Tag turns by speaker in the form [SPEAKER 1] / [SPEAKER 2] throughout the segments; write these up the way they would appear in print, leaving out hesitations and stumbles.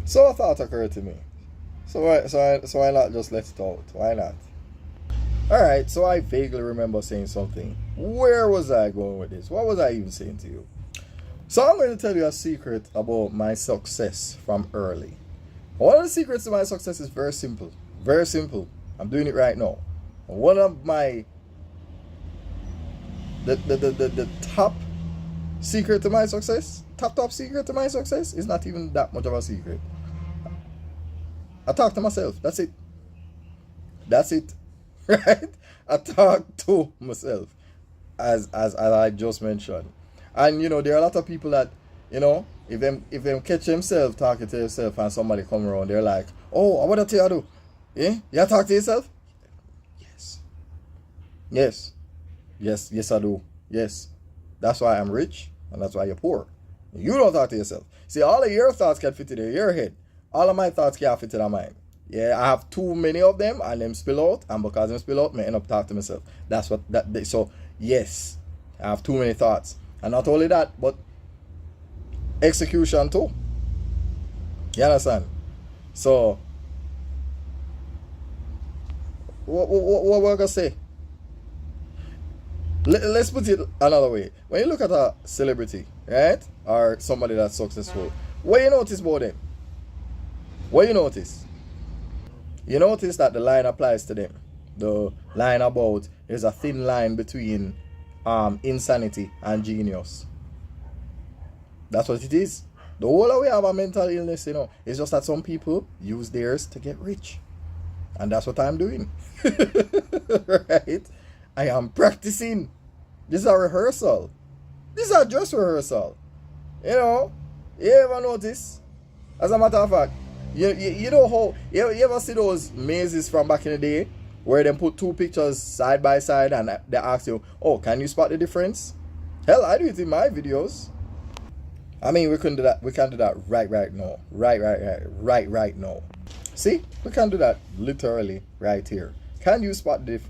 [SPEAKER 1] So a thought occurred to me. So why not just let it out? Why not? Alright, so I vaguely remember saying something. Where was I going with this? What was I even saying to you? So I'm going to tell you a secret about my success from early. One of the secrets to my success is very simple. Very simple. I'm doing it right now. One of my the top secret to my success, top secret to my success is not even that much of a secret. I talk to myself. That's it. That's it. Right? I talk to myself, as I just mentioned. And you know, there are a lot of people that, you know, if them catch themselves talking to themselves and somebody come around, they're like, oh, what do you do? Yeah? You talk to yourself? Yes. Yes. Yes, yes I do. Yes. That's why I'm rich and that's why you're poor. You don't talk to yourself. See, all of your thoughts can fit in your head. All of my thoughts can't fit in my mind. Yeah, I have too many of them and them spill out, and because them spill out, I end up talking to myself. That's what so yes, I have too many thoughts. And not only that, but execution too. You understand? So what we're gonna say? Let's put it another way. When you look at a celebrity, right, or somebody that's successful, what you notice about them? What you notice? You notice that the line applies to them. The line about there's a thin line between insanity and genius. That's what it is. The whole way have a mental illness, you know. It's just that some people use theirs to get rich. And that's what I'm doing. Right? I am practicing. This is a rehearsal. This is a dress rehearsal. You know? You ever notice? As a matter of fact, you know how you ever see those mazes from back in the day where they put two pictures side by side and they ask you, oh, can you spot the difference? Hell, I do it in my videos. I mean, we can do that. We can do that right now. Right now. See, we can do that literally right here. Can you spot the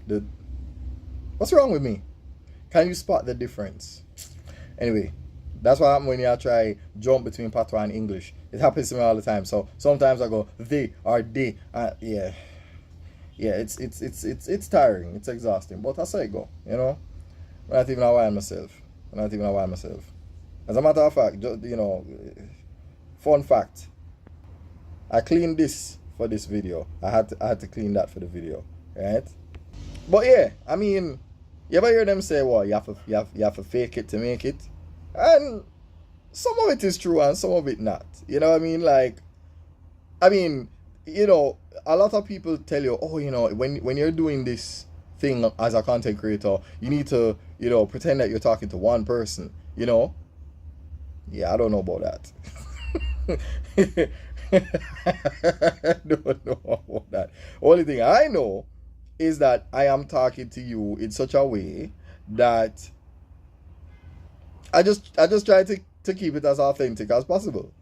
[SPEAKER 1] what's wrong with me? Can you spot the difference? Anyway, that's what happens when you try jump between patois and English. It happens to me all the time. So sometimes I go they or they. Yeah, it's tiring. It's exhausting. But that's how it go. You know, I'm not even aware myself. As a matter of fact, you know, fun fact. I cleaned this for this video. I had to clean that for the video, right? But yeah, I mean, you ever hear them say, well, you have to fake it to make it? And some of it is true and some of it not. You know what I mean? Like, I mean, you know, a lot of people tell you, oh, you know, when you're doing this thing as a content creator, you need to, you know, pretend that you're talking to one person, you know? Yeah, I don't know about that. I don't know about that. Only thing I know is that I am talking to you in such a way that I just try to keep it as authentic as possible.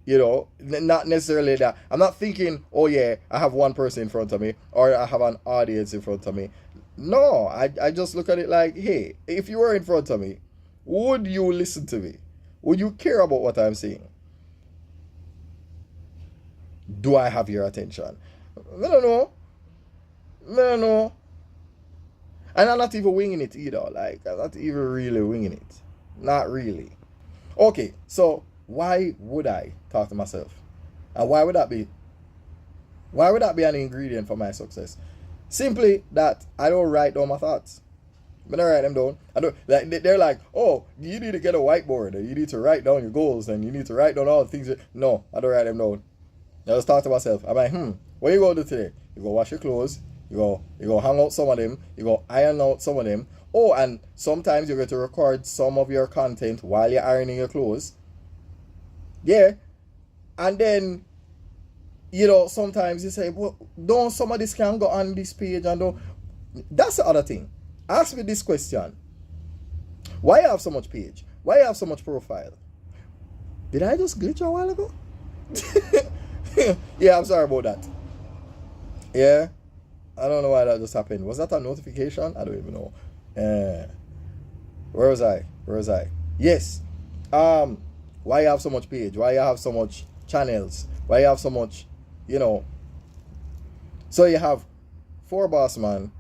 [SPEAKER 1] You know, not necessarily that I'm not thinking, oh yeah, I have one person in front of me or I have an audience in front of me. No, I just look at it like, hey, if you were in front of me, would you listen to me? Would you care about what I'm saying? Do I have your attention? I don't know. And I'm not even winging it either. Like, I'm not even really winging it. Not really. Okay, so why would I talk to myself? And why would that be? Why would that be an ingredient for my success? Simply that I don't write down my thoughts. But I write them down. I don't like they're like, oh, you need to get a whiteboard and you need to write down your goals and you need to write down all the things. No, I don't write them down. I just talk to myself. I'm like, what you gonna do today? You go wash your clothes, you go hang out some of them, you go iron out some of them. Oh, and sometimes you're going to record some of your content while you're ironing your clothes. Yeah. And then, you know, sometimes you say, well, don't some of this can go on this page and don't. That's the other thing. Ask me this question. Why you have so much page? Why you have so much profile? Did I just glitch a while ago? Yeah, I'm sorry about that. Yeah. I don't know why that just happened. Was that a notification? I don't even know. Where was I? Yes. Why you have so much page? Why you have so much channels, why you have so much, you know. So you have 4 Bossman,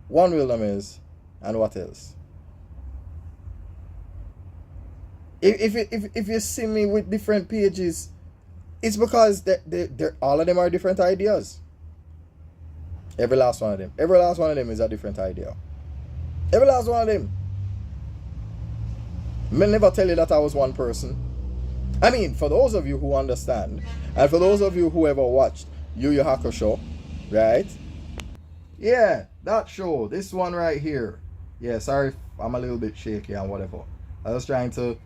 [SPEAKER 1] 1 Wilderness, and what else? If you see me with different pages, it's because they're all of them are different ideas. Every last one of them. Every last one of them is a different idea. Every last one of them. I'll never tell you that I was one person. I mean, for those of you who understand, and for those of you who ever watched Yu Yu Hakusho, right? Yeah, that show. This one right here. Yeah, sorry if I'm a little bit shaky and whatever. I was trying to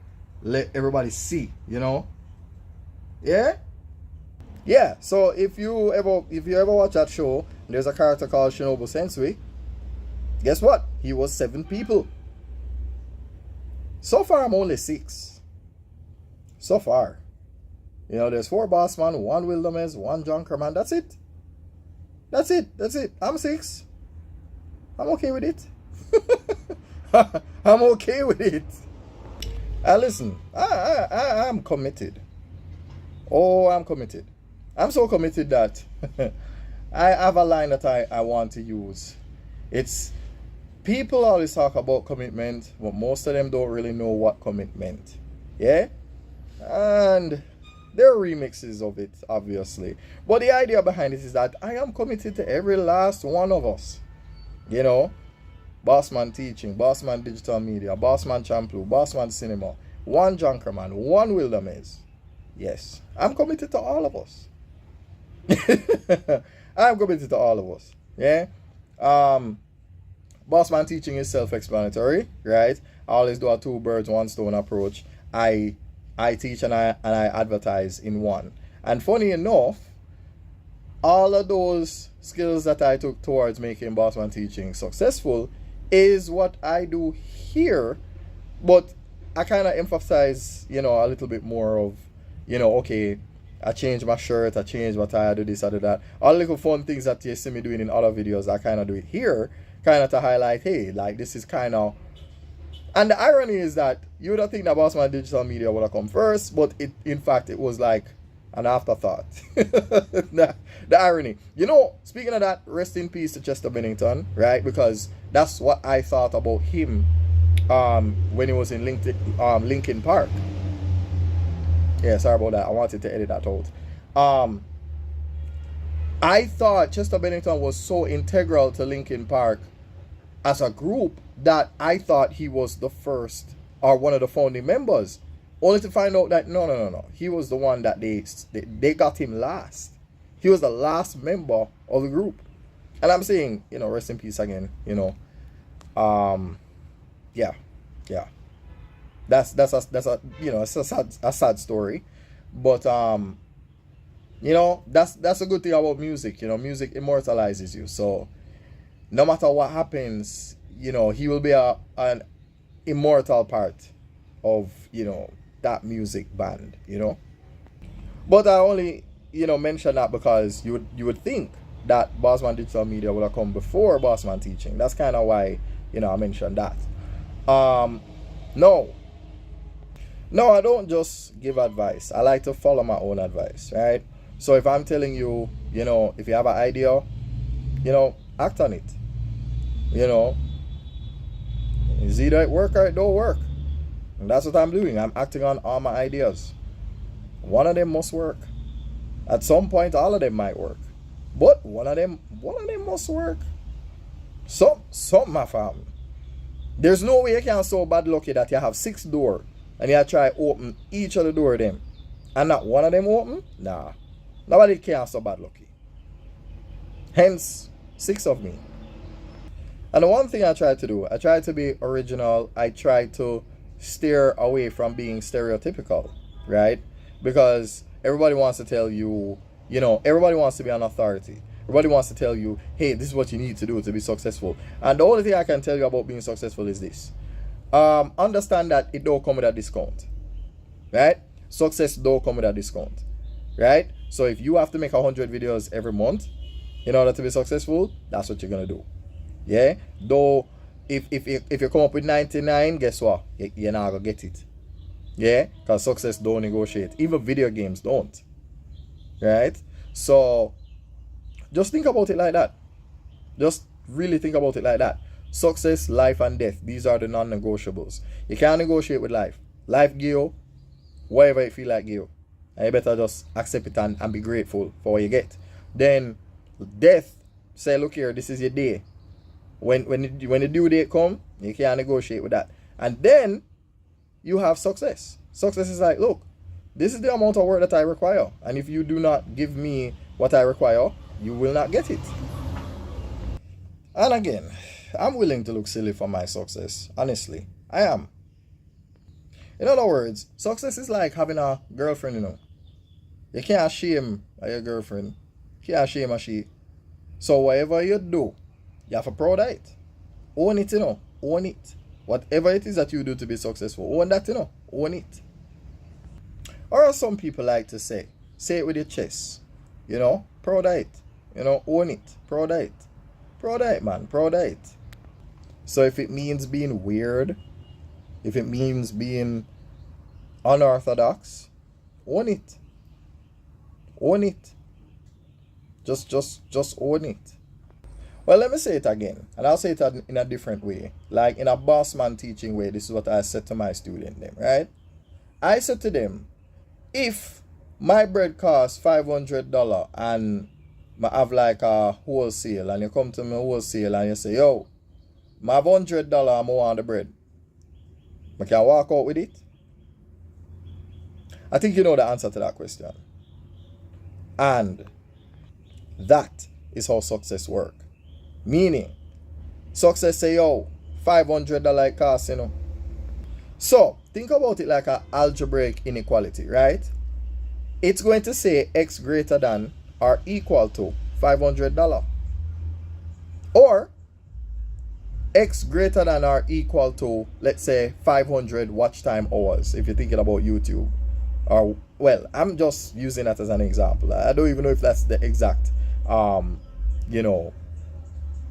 [SPEAKER 1] let everybody see, you know? Yeah? Yeah, so if you ever watch that show, there's a character called Shinobu Sensui. Guess what? He was 7 people. So far, I'm only 6. So far. You know, there's 4 Bossman, 1 Wilderness, 1 Junkerman. That's it. That's it. That's it. I'm 6. I'm okay with it. I'm okay with it. Listen, I'm committed. Oh, I'm committed. I'm so committed that I have a line that I want to use. It's, people always talk about commitment, but most of them don't really know what commitment. Yeah? And there are remixes of it, obviously. But the idea behind it is that I am committed to every last one of us. You know? Bossman Teaching, Bossman Digital Media, Bossman Champloo, Bossman Cinema, 1 Junkerman, 1 Wilderness. Yes, I'm committed to all of us. I'm committed to all of us. Yeah. Bossman Teaching is self-explanatory, right? I always do a 2 birds, 1 stone approach. I teach and I advertise in one. And funny enough, all of those skills that I took towards making Bossman Teaching successful is what I do here, but I kind of emphasize, you know, a little bit more of, you know, okay, I change my shirt, I change my tie, I do this, I do that. All the little fun things that you see me doing in other videos, I kind of do it here, kind of to highlight, hey, like this is kind of... And the irony is that you would think that Bossman Digital Media would have come first, but in fact, it was like an afterthought. the irony. You know, speaking of that, rest in peace to Chester Bennington, right? Because that's what I thought about him when he was in Linkin Park. Yeah, sorry about that. I wanted to edit that out. I thought Chester Bennington was so integral to Linkin Park as a group that I thought he was the first or one of the founding members. Only to find out that no. He was the one that they got him last. He was the last member of the group. And I'm saying, you know, rest in peace again, you know. Yeah. That's a you know, it's a sad story. But you know, that's a good thing about music, you know, music immortalizes you. So no matter what happens, you know, he will be an immortal part of, you know, that music band, you know. But I only, you know, mention that because you would think that Bossman Digital Media would have come before Bossman Teaching. That's kind of why, you know, I mentioned that. No, I don't just give advice. I like to follow my own advice, right? So if I'm telling you, you know, if you have an idea, you know, act on it. You know, it's either it work or it don't work. And that's what I'm doing. I'm acting on all my ideas. One of them must work. At some point, all of them might work. But one of them must work. Some my family. There's no way you can so bad lucky that you have 6 doors and you try open each of the door of them and not one of them open. Nah. Nobody can so bad lucky. Hence 6 of me. And the one thing I try to do, I try to be original. I try to steer away from being stereotypical, right? Because everybody wants to tell you, you know, everybody wants to be an authority. Everybody wants to tell you, hey, this is what you need to do to be successful. And the only thing I can tell you about being successful is this. Understand that it don't come with a discount, right? Success don't come with a discount, right? So if you have to make 100 videos every month in order to be successful, that's what you're going to do. Yeah? Though, if you come up with 99, guess what? You're not going to get it. Yeah, because success don't negotiate. Even video games don't. Right? So just think about it like that. Just really think about it like that. Success, life, and death. These are the non-negotiables. You can't negotiate with life. Life give you whatever it feel like give you. And you better just accept it and be grateful for what you get. Then death, say, look here, this is your day. When the due date come, you can't negotiate with that. And then you have success. Success is like, look, this is the amount of work that I require. And if you do not give me what I require, you will not get it. And again, I'm willing to look silly for my success. Honestly, I am. In other words, success is like having a girlfriend, you know. You can't shame your girlfriend. You can't shame a she. So whatever you do, you have to proud of it. Own it, you know. Own it. Whatever it is that you do to be successful, own that, you know. Own it. Or as some people like to say it with your chest. You know, proud of it. You know, own it. Proud of it. Proud of it, man. Proud of it. So if it means being weird, if it means being unorthodox, own it. Own it. Just own it. Well, let me say it again, and I'll say it in a different way. Like in a Bossman teaching way, this is what I said to my student them, right? I said to them, if my bread costs $500 and I have like a wholesale, and you come to me wholesale and you say, yo, I have $100 more on the bread, I can walk out with it? I think you know the answer to that question. And that is how success works. Meaning, success say, yo, $500 cost, you know. So, think about it like an algebraic inequality, right? It's going to say x greater than or equal to $500. Or, x greater than or equal to, let's say, 500 watch time hours, if you're thinking about YouTube. Or, well, I'm just using that as an example. I don't even know if that's the exact, you know,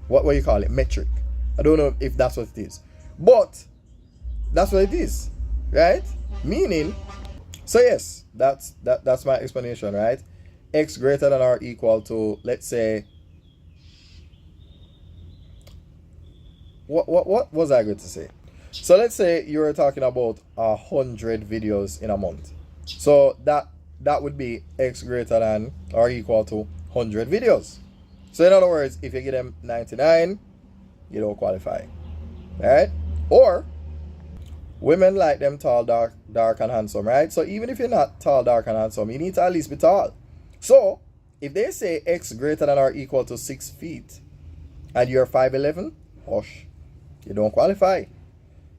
[SPEAKER 1] what you call it, metric. I don't know if that's what it is. But that's what it is, right? Meaning, so yes, that's my explanation, right? X greater than or equal to, let's say, what was I going to say? So let's say you're talking about 100 videos in a month. So that would be X greater than or equal to 100 videos. So in other words, if you get them 99, you don't qualify. Right? Or women like them tall, dark and handsome, right? So even if you're not tall, dark and handsome, you need to at least be tall. So if they say X greater than or equal to 6 feet and you're 5'11", hush, you don't qualify.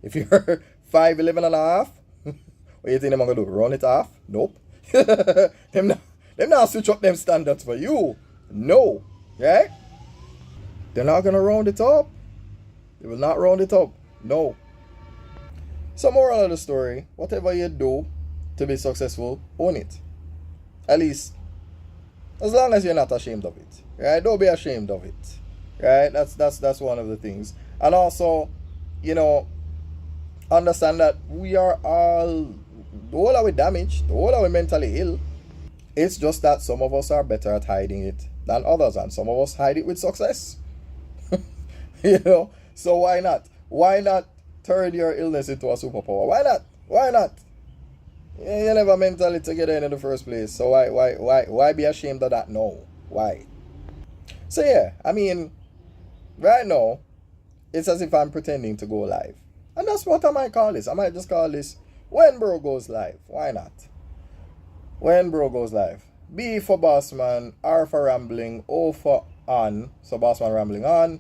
[SPEAKER 1] If you're 5'11 and a half, what you think they're gonna do? Run it off? Nope. them not switch up them standards for you. No. Right? They're not gonna round it up. They will not round it up. No. So moral of the story, whatever you do to be successful, own it. At least, as long as you're not ashamed of it. Right? Don't be ashamed of it. Right? That's one of the things. And also, you know, understand that we are all, the whole are we damaged, the whole are we mentally ill. It's just that some of us are better at hiding it than others, and some of us hide it with success. You know, so why not? Why not turn your illness into a superpower? Why not? Why not? You never mentally together in the first place. So why be ashamed of that? No. Why? So yeah, I mean, right now, it's as if I'm pretending to go live. And that's what I might call this. I might just call this When Bro Goes Live. Why not? When Bro Goes Live. B for Bossman, R for Rambling, O for On. So Bossman Rambling On.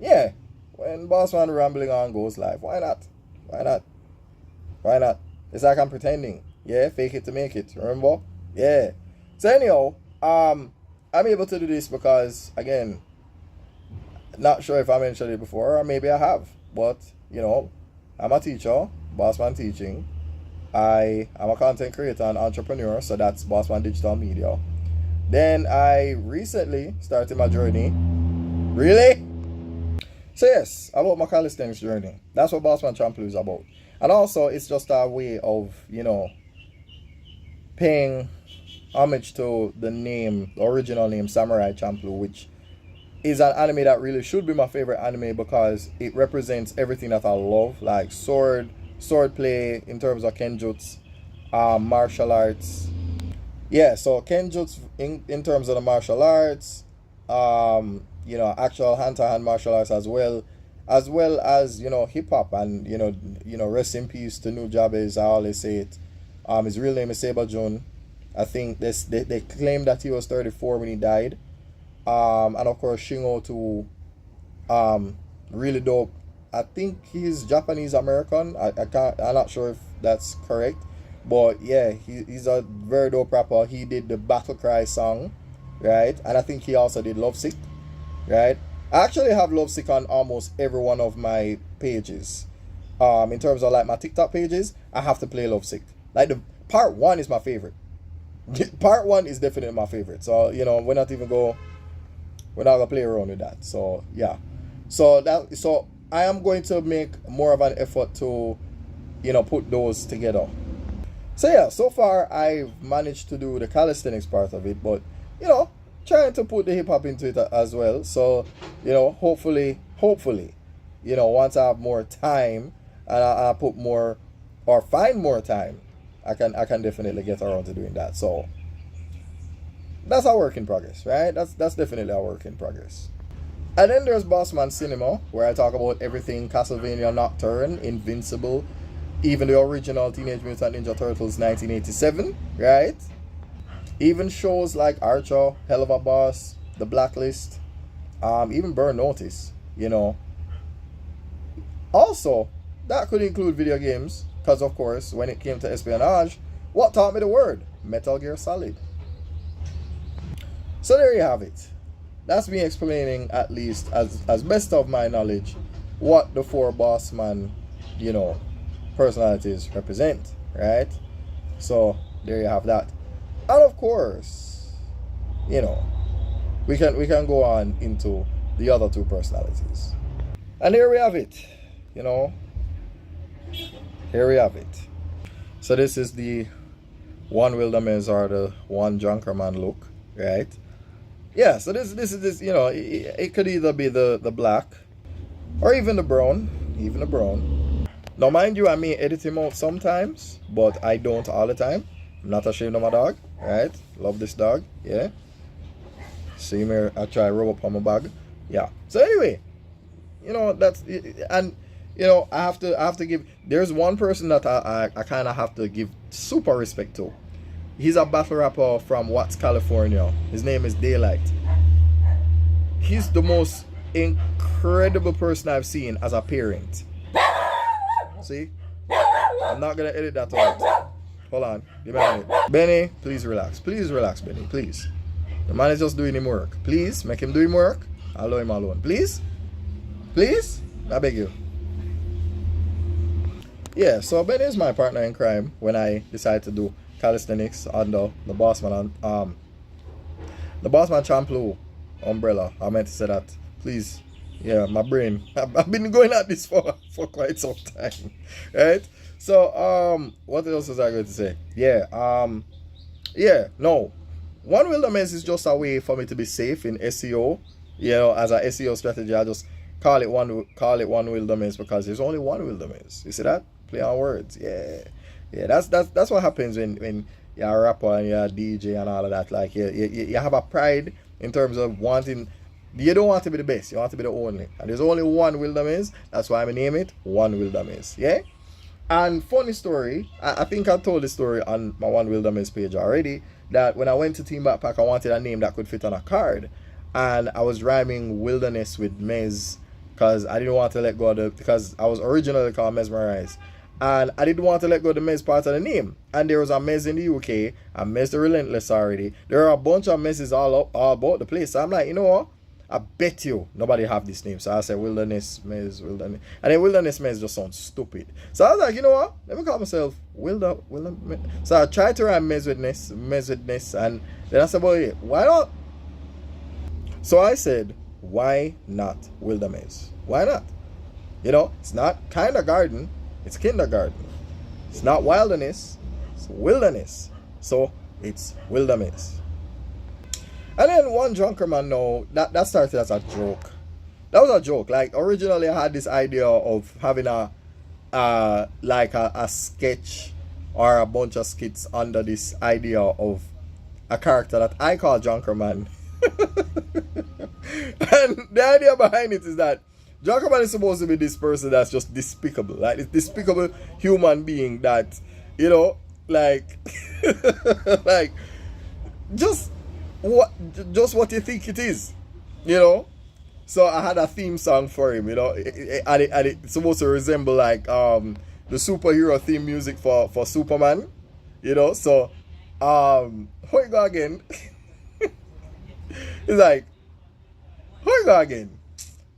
[SPEAKER 1] Yeah. When Bossman Rambling On goes live. Why not? Why not? Why not? It's like I'm pretending. Yeah, fake it to make it. Remember? Yeah. So anyhow, I'm able to do this because, again, not sure if I mentioned it before, or maybe I have. But, you know, I'm a teacher, Bossman Teaching. I am a content creator and entrepreneur, so that's Bossman Digital Media. Then I recently started my journey. Really? So yes, about my calisthenics journey. That's what Bossman Trampoline is about. And also, it's just a way of, paying homage to the name, the original name, Samurai Champloo, which is an anime that really should be my favorite anime because it represents everything that I love, like sword play in terms of kenjutsu, martial arts. Yeah, so kenjutsu in terms of the martial arts, actual hand-to-hand martial arts as hip hop and rest in peace to Nujabes. I always say it. His real name is Saber Jun. I think they claimed that he was 34 when he died. And of course Shingo too, really dope. I think he's Japanese American. I'm not sure if that's correct, but yeah, he's a very dope rapper. He did the Battle Cry song, right? And I think he also did Lovesick, right? I actually have Lovesick on almost every one of my pages. In terms of like my TikTok pages, I have to play Lovesick. Like the part 1 is my favorite. Part 1 is definitely my favorite. So we're not gonna play around with that. So yeah. So I am going to make more of an effort to put those together. So yeah, so far I've managed to do the calisthenics part of it, but trying to put the hip hop into it as well. So hopefully, once I have more time and I put more or find more time, I can definitely get around to doing that. So that's a work in progress, right? That's definitely a work in progress. And then there's Bossman Cinema, where I talk about everything Castlevania Nocturne, Invincible, even the original Teenage Mutant Ninja Turtles 1987, right? Even shows like Archer, Hell of a Boss, The Blacklist, even Burn Notice, Also, that could include video games, because of course, when it came to espionage, what taught me the word? Metal Gear Solid. So there you have it. That's me explaining, at least as best of my knowledge, what the 4 Bossman, personalities represent, right? So there you have that. And of course, we can go on into the other 2 personalities. And here we have it. Here we have it. So this is the one Wilderness or the one Junkerman look, right? Yeah, so this is it could either be the black or even the brown, Now mind you, I may edit him out sometimes, but I don't all the time. I'm not ashamed of my dog, right? Love this dog, yeah. See me, I try to rub up on my bag, yeah. So anyway, that's and I have to give. There's one person that I kind of have to give super respect to. He's a battle rapper from Watts, California. His name is Daylight. He's the most incredible person I've seen as a parent. See? I'm not going to edit that out. Hold on. Give me a minute. Benny, please relax. Please relax, Benny. Please. The man is just doing him work. Please, make him do him work. Allow him alone. Please? Please? I beg you. Yeah, so Benny is my partner in crime when I decided to do calisthenics under the Bossman Champloo umbrella. I meant to say that. Please. Yeah, my brain. I've been going at this for quite some time. Right? So what else was I going to say? No. One Wilderness is just a way for me to be safe in SEO. As an SEO strategy, I just call it one Wilderness because there's only one Wilderness. You see that? Play on words. Yeah, that's what happens when you're a rapper and you're a DJ and all of that. Like you have a pride in terms of wanting. You don't want to be the best. You want to be the only. And there's only one Wilderness. That's why I name it One Wilderness. Yeah. And funny story. I think I told this story on my One Wilderness page already. That when I went to Team Backpack, I wanted a name that could fit on a card, and I was rhyming Wilderness with Mez because I didn't want to let go of because I was originally called Mesmerize. And I didn't want to let go of the Mez part of the name. And there was a Mez in the UK, a Mez the Relentless already. There are a bunch of Mezes all about the place. So I'm like, you know what? I bet you nobody have this name. So I said Wilderness, Mez, Wilderness. And then Wilderness Mez just sounds stupid. So I was like, you know what? Let me call myself Wilderness. So I tried to write Mez with Ness. And then I said, well, yeah, why not? So I said, why not Wilderness? Why not? It's not kind of garden. It's kindergarten. It's not wilderness, it's wilderness. So it's wilderness. And then one drunker man now, that started as a joke. That was a joke. Like originally I had this idea of having a sketch or a bunch of skits under this idea of a character that I call Drunker Man. And the idea behind it is that Drunker Man is supposed to be this person that's just despicable. Like this despicable human being that, you know, like like just what you think it is, you know. So I had a theme song for him, you know, and it's supposed to resemble like the superhero theme music for Superman, you know. So how you go again? It's like, how you go again?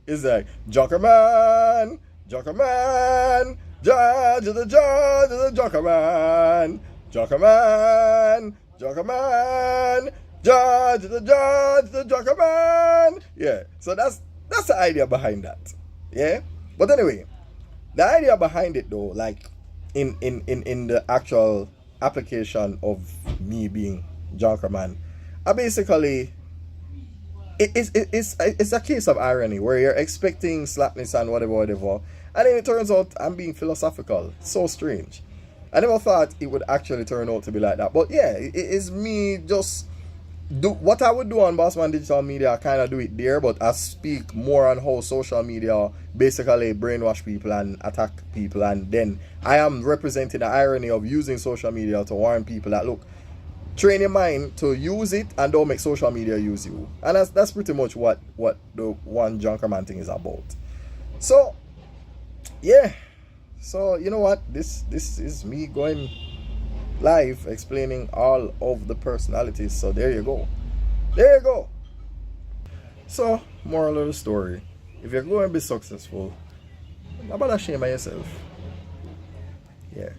[SPEAKER 1] It's like Joker Man, Joker Man, judge of the Joker Man, Joker Man, Joker Man, judge the Joker Man. Yeah, so that's the idea behind that. Yeah, but anyway, the idea behind it though, like in the actual application of me being Joker Man, I basically it's a case of irony where you're expecting slackness and whatever, and then it turns out I'm being philosophical. So strange. I never thought it would actually turn out to be like that. But yeah, it is me just do what I would do on Bossman Digital Media. I kind of do it there, but I speak more on how social media basically brainwash people and attack people, and then I am representing the irony of using social media to warn people that, look, train your mind to use it and don't make social media use you. And that's pretty much what the one Drunker Man thing is about. So yeah, so you know what, this is me going live explaining all of the personalities. So there you go. So moral of the story, if you're going to be successful, how about shame yourself? Yeah.